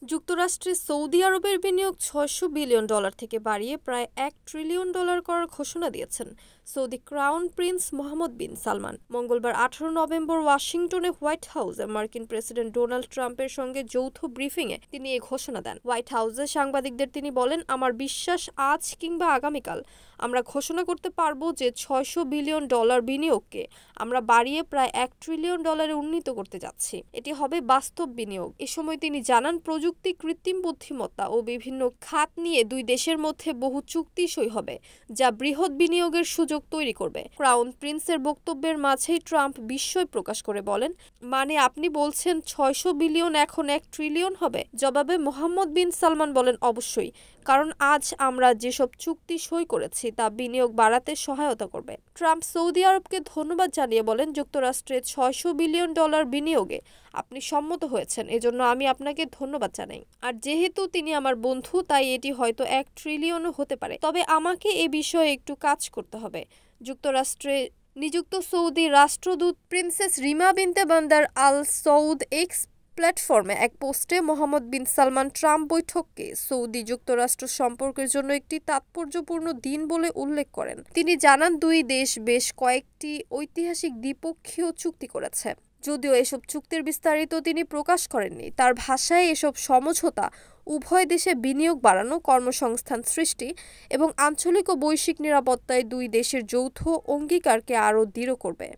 যুক্তরাষ্ট্রে সৌদি আরবের বিনিয়োগ $৬০০ বিলিয়ন থেকে বাড়িয়ে প্রায় $১ ট্রিলিয়ন করার ঘোষণা দিয়েছেন সৌদি ক্রাউন প্রিন্স মোহাম্মদ বিন সালমান। মঙ্গলবার ১৮ নভেম্বর ওয়াশিংটনে হোয়াইট হাউসে মার্কিন প্রেসিডেন্ট ডোনাল্ড ট্রাম্পের সঙ্গে যৌথ ব্রিফিংয়ে তিনি এ ঘোষণা দেন। হোয়াইট হাউসে সাংবাদিকদের তিনি বলেন, আমার বিশ্বাস আজ কিংবা আগামীকাল আমরা ঘোষণা করতে পারব যে $৬০০ বিলিয়ন বিনিয়োগকে আমরা বাড়িয়ে প্রায় $১ ট্রিলিয়ন উন্নীত করতে যাচ্ছি। এটি হবে বাস্তব বিনিয়োগ। এ সময় তিনি জানান, প্রযুক্তি, কৃত্রিম বুদ্ধিমত্তা ও বিভিন্ন খাত নিয়ে দুই দেশের মধ্যে বহু চুক্তি সই হবে, যা বৃহৎ বিনিয়োগের সুযোগ তৈরি করবে। ক্রাউন প্রিন্সের বক্তব্যের মাঝেই ট্রাম্প বিস্ময় প্রকাশ করে বলেন, মানে আপনি বলছেন $৬০০ বিলিয়ন এখন $১ ট্রিলিয়ন হবে? জবাবে মোহাম্মদ বিন সালমান বলেন, অবশ্যই, কারণ আজ আমরা যেসব চুক্তি সই করেছি তা বিনিয়োগ বাড়াতে সহায়তা করবে। ট্রাম্প সৌদি আরবকে ধন্যবাদ জানিয়ে বলেন, যুক্তরাষ্ট্রের $৬০০ বিলিয়ন বিনিয়োগে আপনি সম্মত হয়েছেন, এজন্য আমি আপনাকে ধন্যবাদ জানাই। আর যেহেতু তিনি আমার বন্ধু, তাই এটি হয়তো $১ ট্রিলিয়নও হতে পারে। তবে আমাকে এ বিষয়ে একটু কাজ করতে হবে। যুক্তরাষ্ট্রে নিযুক্ত সৌদি রাষ্ট্রদূত প্রিন্সেস রিমা বিনতে বান্দার আল সৌদ এক্স প্ল্যাটফর্মে এক পোস্টে মোহাম্মদ বিন সালমান ট্রাম্প বৈঠককে সৌদি যুক্তরাষ্ট্র সম্পর্কের জন্য একটি তাৎপর্যপূর্ণ দিন বলে উল্লেখ করেন। তিনি জানান, দুই দেশ বেশ কয়েকটি ঐতিহাসিক দ্বিপক্ষীয় চুক্তি করেছে। যদিও এসব চুক্তির বিস্তারিত তিনি প্রকাশ করেননি। তার ভাষায় এসব সমঝোতা উভয় দেশে বিনিয়োগ বাড়ানো, কর্মসংস্থান সৃষ্টি এবং আঞ্চলিক ও বৈশ্বিক নিরাপত্তায় দুই দেশের যৌথ অঙ্গীকারকে আরও দৃঢ় করবে।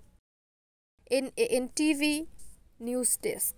NAN TV news desk.